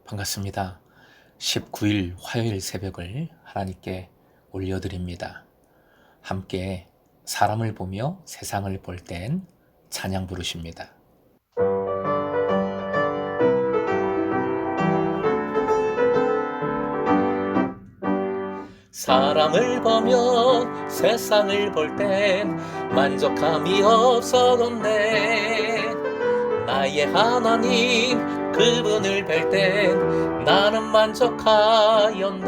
반갑습니다. 19일 화요일 새벽을 하나님께 올려드립니다. 함께 사람을 보며 세상을 볼 땐 찬양 부르십니다. 사람을 보며 세상을 볼 땐 만족함이 없어졌네. 나의 하나님 그분을 뵐 땐 나는 만족하였네.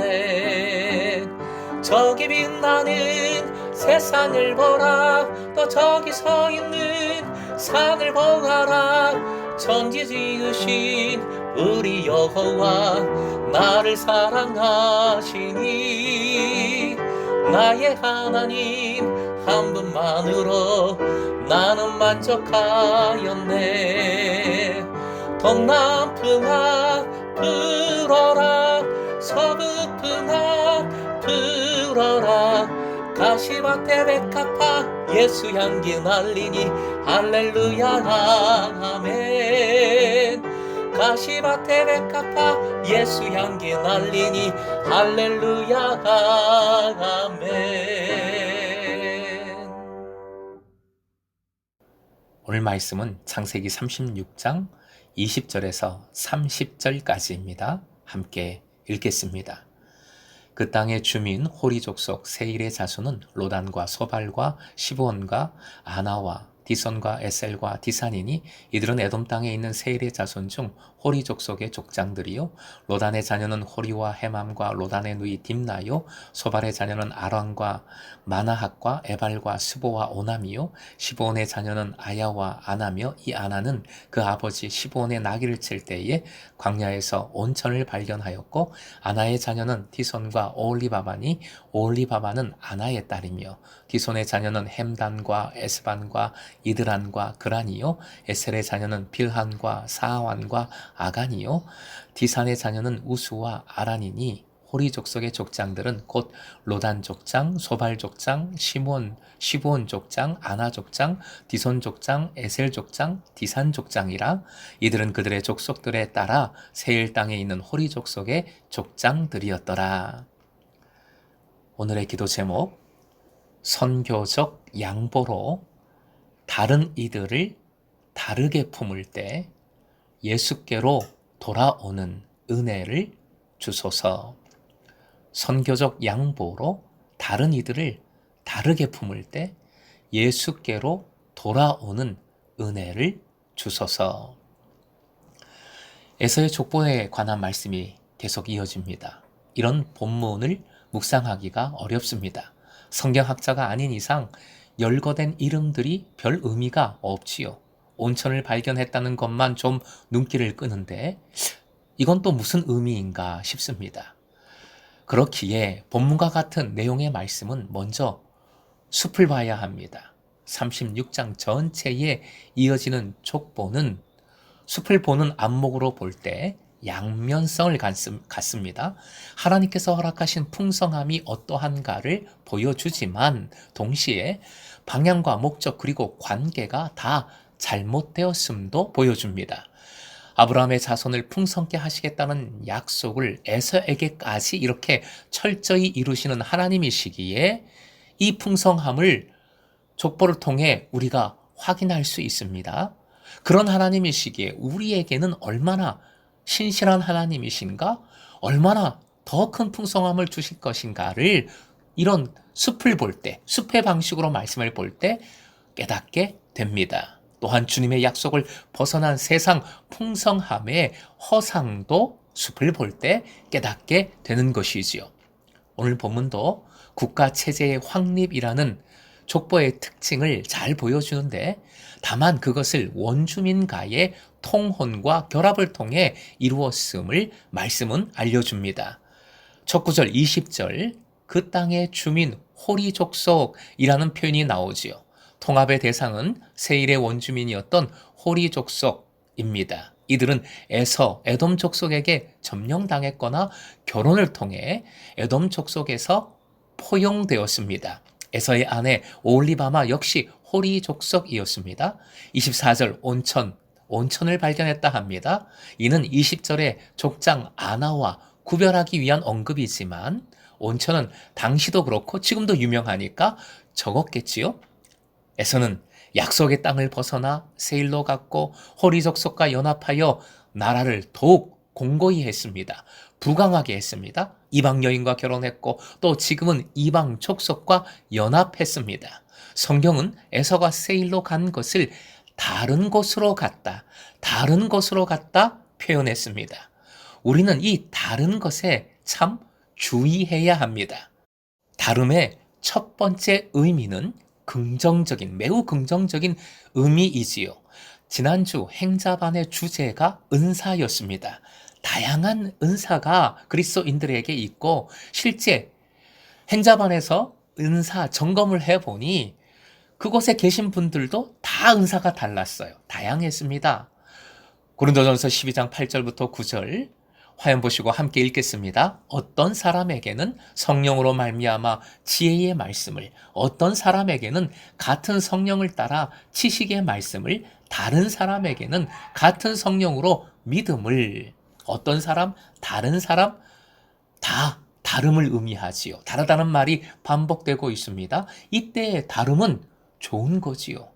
저기 빛나는 세상을 보라, 또 저기 서 있는 산을 보아라. 천지 지으신 우리 여호와 나를 사랑하시니 나의 하나님 한 분만으로 나는 만족하였네. 동남풍아 불어라, 서북풍아 불어라. 가시밭에 백합화 예수 향기 날리니 할렐루야 아멘. 가시밭에 백합화 예수 향기 날리니 할렐루야 아멘. 오늘 말씀은 창세기 36장 20절에서 30절까지입니다. 함께 읽겠습니다. 그 땅의 주민 호리 족속 세일의 자손은 로단과 소발과 시브온과 아나와 디손과 에셀과 디산이니 이들은 에돔 땅에 있는 세일의 자손 중 호리 족속의 족장들이요. 로단의 자녀는 호리와 헤맘과 로단의 누이 딥나요. 소발의 자녀는 아랑과 마나핫과 에발과 스보와 오남이요. 시브온의 자녀는 아야와 아나며 이 아나는 그 아버지 시브온의 나귀를 칠 때에 광야에서 온천을 발견하였고, 아나의 자녀는 디손과 오홀리바바니 오홀리바바는 아나의 딸이며, 디손의 자녀는 햄단과 에스반과 이드란과 그란이요. 에셀의 자녀는 빌한과 사완과 아간이요. 디산의 자녀는 우수와 아란이니 호리 족속의 족장들은 곧 로단 족장, 소발 족장, 시브온 족장, 아나 족장, 디손 족장, 에셀 족장, 디산 족장이라. 이들은 그들의 족속들에 따라 세일 땅에 있는 호리 족속의 족장들이었더라. 오늘의 기도 제목, 선교적 양보로 다른 이들을 다르게 품을 때 예수께로 돌아오는 은혜를 주소서. 선교적 양보로 다른 이들을 다르게 품을 때 예수께로 돌아오는 은혜를 주소서. 에서의 족보에 관한 말씀이 계속 이어집니다. 이런 본문을 묵상하기가 어렵습니다. 성경학자가 아닌 이상 열거된 이름들이 별 의미가 없지요. 온천을 발견했다는 것만 좀 눈길을 끄는데 이건 또 무슨 의미인가 싶습니다. 그렇기에 본문과 같은 내용의 말씀은 먼저 숲을 봐야 합니다. 36장 전체에 이어지는 족보는 숲을 보는 안목으로 볼 때 양면성을 갖습니다. 하나님께서 허락하신 풍성함이 어떠한가를 보여주지만 동시에 방향과 목적 그리고 관계가 다 잘못되었음도 보여줍니다. 아브라함의 자손을 풍성케 하시겠다는 약속을 에서에게까지 이렇게 철저히 이루시는 하나님이시기에 이 풍성함을 족보를 통해 우리가 확인할 수 있습니다. 그런 하나님이시기에 우리에게는 얼마나 신실한 하나님이신가, 얼마나 더 큰 풍성함을 주실 것인가를 이런 숲을 볼 때, 숲의 방식으로 말씀을 볼 때 깨닫게 됩니다. 또한 주님의 약속을 벗어난 세상 풍성함의 허상도 숲을 볼 때 깨닫게 되는 것이지요. 오늘 본문도 국가체제의 확립이라는 족보의 특징을 잘 보여주는데, 다만 그것을 원주민과의 통혼과 결합을 통해 이루었음을 말씀은 알려줍니다. 첫 구절 20절, 그 땅의 주민 호리 족속이라는 표현이 나오지요. 통합의 대상은 세일의 원주민이었던 호리 족속입니다. 이들은 에돔 족속에게 점령당했거나 결혼을 통해 에돔 족속에서 포용되었습니다. 에서의 아내 오홀리바마 역시 호리 족속이었습니다. 24절 온천 온천을 발견했다 합니다. 이는 20절의 족장 아나와 구별하기 위한 언급이지만 온천은 당시도 그렇고 지금도 유명하니까 적었겠지요. 에서는 약속의 땅을 벗어나 세일로 갔고 호리 족속과 연합하여 나라를 더욱 공고히 했습니다. 부강하게 했습니다. 이방 여인과 결혼했고 또 지금은 이방 족속과 연합했습니다. 성경은 에서가 세일로 간 것을 다른 곳으로 갔다, 다른 곳으로 갔다 표현했습니다. 우리는 이 다른 것에 참 주의해야 합니다. 다름의 첫 번째 의미는 긍정적인, 매우 긍정적인 의미이지요. 지난주 행자반의 주제가 은사였습니다. 다양한 은사가 그리스도인들에게 있고 실제 행자반에서 은사 점검을 해보니 그곳에 계신 분들도 다 은사가 달랐어요. 다양했습니다. 고린도전서 12장 8절부터 9절 화면 보시고 함께 읽겠습니다. 어떤 사람에게는 성령으로 말미암아 지혜의 말씀을, 어떤 사람에게는 같은 성령을 따라 지식의 말씀을, 다른 사람에게는 같은 성령으로 믿음을, 어떤 사람, 다른 사람 다 다름을 의미하지요. 다르다는 말이 반복되고 있습니다. 이때의 다름은 좋은 거지요.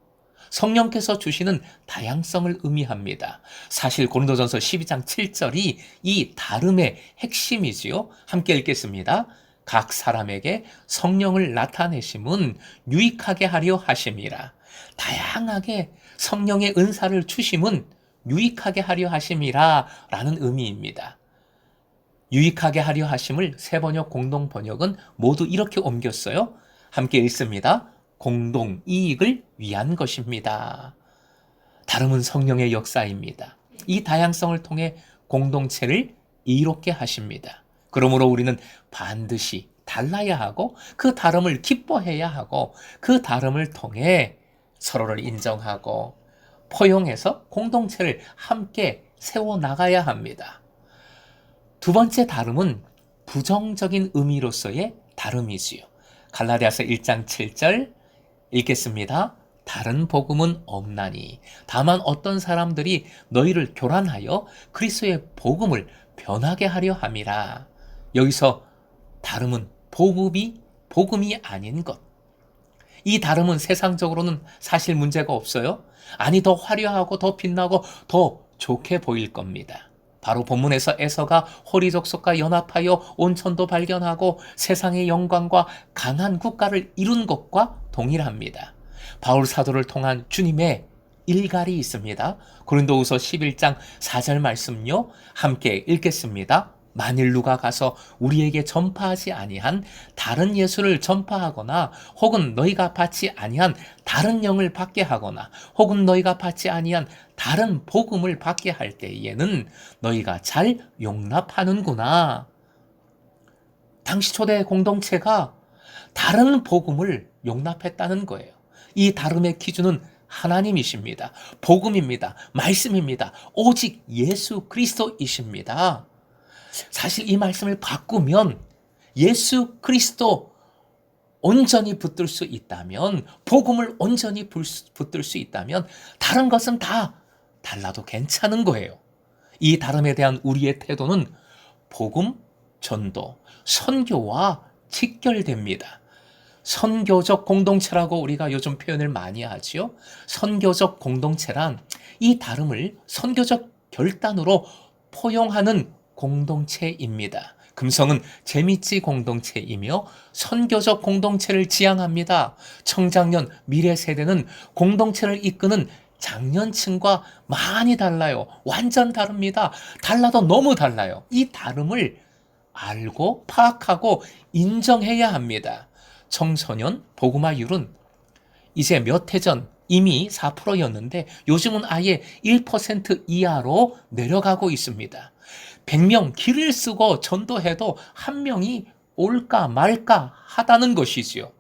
성령께서 주시는 다양성을 의미합니다. 사실 고린도전서 12장 7절이 이 다름의 핵심이지요. 함께 읽겠습니다. 각 사람에게 성령을 나타내심은 유익하게 하려 하심이라. 다양하게 성령의 은사를 주심은 유익하게 하려 하심이라 라는 의미입니다. 유익하게 하려 하심을 세번역 공동 번역은 모두 이렇게 옮겼어요. 함께 읽습니다. 공동 이익을 위한 것입니다. 다름은 성령의 역사입니다. 이 다양성을 통해 공동체를 이롭게 하십니다. 그러므로 우리는 반드시 달라야 하고 그 다름을 기뻐해야 하고 그 다름을 통해 서로를 인정하고 포용해서 공동체를 함께 세워나가야 합니다. 두 번째 다름은 부정적인 의미로서의 다름이지요. 갈라디아서 1장 7절 읽겠습니다. 다른 복음은 없나니 다만 어떤 사람들이 너희를 교란하여 그리스도의 복음을 변하게 하려 함이라. 여기서 다름은 복음이 아닌 것. 이 다름은 세상적으로는 사실 문제가 없어요. 아니 더 화려하고 더 빛나고 더 좋게 보일 겁니다. 바로 본문에서 에서가 호리 족속과 연합하여 온천도 발견하고 세상의 영광과 강한 국가를 이룬 것과 동일합니다. 바울 사도를 통한 주님의 일갈이 있습니다. 고린도후서 11장 4절 말씀요. 함께 읽겠습니다. 만일 누가 가서 우리에게 전파하지 아니한 다른 예수를 전파하거나 혹은 너희가 받지 아니한 다른 영을 받게 하거나 혹은 너희가 받지 아니한 다른 복음을 받게 할 때에는 너희가 잘 용납하는구나. 당시 초대 공동체가 다른 복음을 용납했다는 거예요. 이 다름의 기준은 하나님이십니다. 복음입니다. 말씀입니다. 오직 예수 그리스도이십니다. 사실 이 말씀을 바꾸면 예수 그리스도 온전히 붙들 수 있다면, 복음을 온전히 붙들 수 있다면 다른 것은 다 달라도 괜찮은 거예요. 이 다름에 대한 우리의 태도는 복음, 전도, 선교와 직결됩니다. 선교적 공동체라고 우리가 요즘 표현을 많이 하지요. 선교적 공동체란 이 다름을 선교적 결단으로 포용하는 공동체입니다. 금성은 재미지 공동체이며 선교적 공동체를 지향합니다. 청장년 미래 세대는 공동체를 이끄는 장년층과 많이 달라요. 완전 다릅니다. 달라도 너무 달라요. 이 다름을 알고 파악하고 인정해야 합니다. 청소년 복음화율은 이제 몇 해 전 이미 4%였는데 요즘은 아예 1% 이하로 내려가고 있습니다. 100명 길을 쓰고 전도해도 한 명이 올까 말까 하다는 것이지요.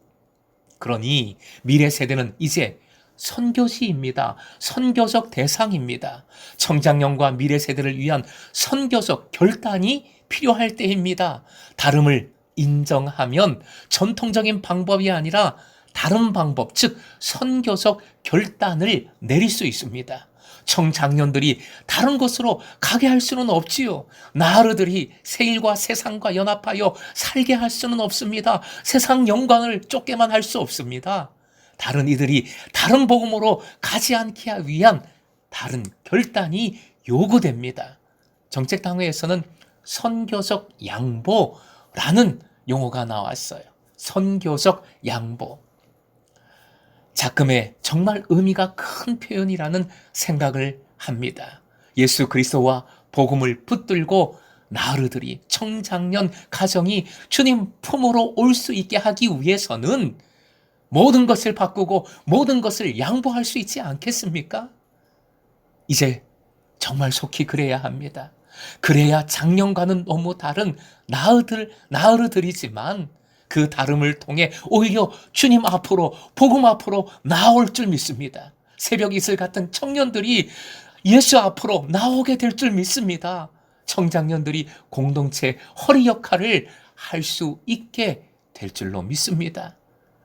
그러니 미래 세대는 이제 선교지입니다. 선교적 대상입니다. 청장년과 미래 세대를 위한 선교적 결단이 필요할 때입니다. 다름을 인정하면 전통적인 방법이 아니라 다른 방법, 즉 선교적 결단을 내릴 수 있습니다. 청장년들이 다른 곳으로 가게 할 수는 없지요. 나으르들이 새 일과 세상과 연합하여 살게 할 수는 없습니다. 세상 영광을 쫓게만 할 수 없습니다. 다른 이들이 다른 복음으로 가지 않게 하기 위한 다른 결단이 요구됩니다. 정책당회에서는 선교적 양보라는 용어가 나왔어요. 선교적 양보. 작금에 정말 의미가 큰 표현이라는 생각을 합니다. 예수 그리스도와 복음을 붙들고 나으르들이 청장년 가정이 주님 품으로 올 수 있게 하기 위해서는 모든 것을 바꾸고 모든 것을 양보할 수 있지 않겠습니까? 이제 정말 속히 그래야 합니다. 그래야 작년과는 너무 다른 나으르들이지만 그 다름을 통해 오히려 주님 앞으로 복음 앞으로 나올 줄 믿습니다. 새벽 이슬 같은 청년들이 예수 앞으로 나오게 될 줄 믿습니다. 청장년들이 공동체 허리 역할을 할 수 있게 될 줄로 믿습니다.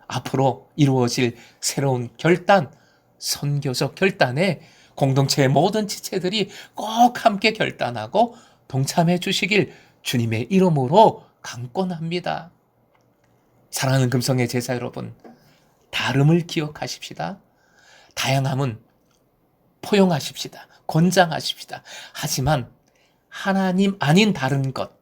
앞으로 이루어질 새로운 결단, 선교적 결단에 공동체의 모든 지체들이 꼭 함께 결단하고 동참해 주시길 주님의 이름으로 강권합니다. 사랑하는 금성의 제자 여러분, 다름을 기억하십시다. 다양함은 포용하십시다. 권장하십시다. 하지만 하나님 아닌 다른 것,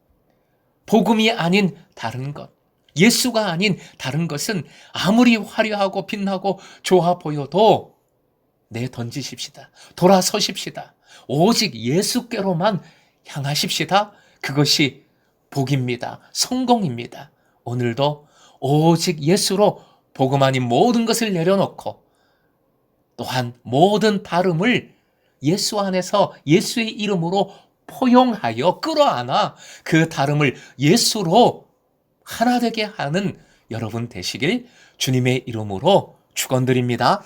복음이 아닌 다른 것, 예수가 아닌 다른 것은 아무리 화려하고 빛나고 좋아 보여도 내던지십시다. 돌아서십시다. 오직 예수께로만 향하십시다. 그것이 복입니다. 성공입니다. 오늘도 오직 예수로 복음 아닌 모든 것을 내려놓고 또한 모든 다름을 예수 안에서 예수의 이름으로 포용하여 끌어안아 그 다름을 예수로 하나 되게 하는 여러분 되시길 주님의 이름으로 축원드립니다.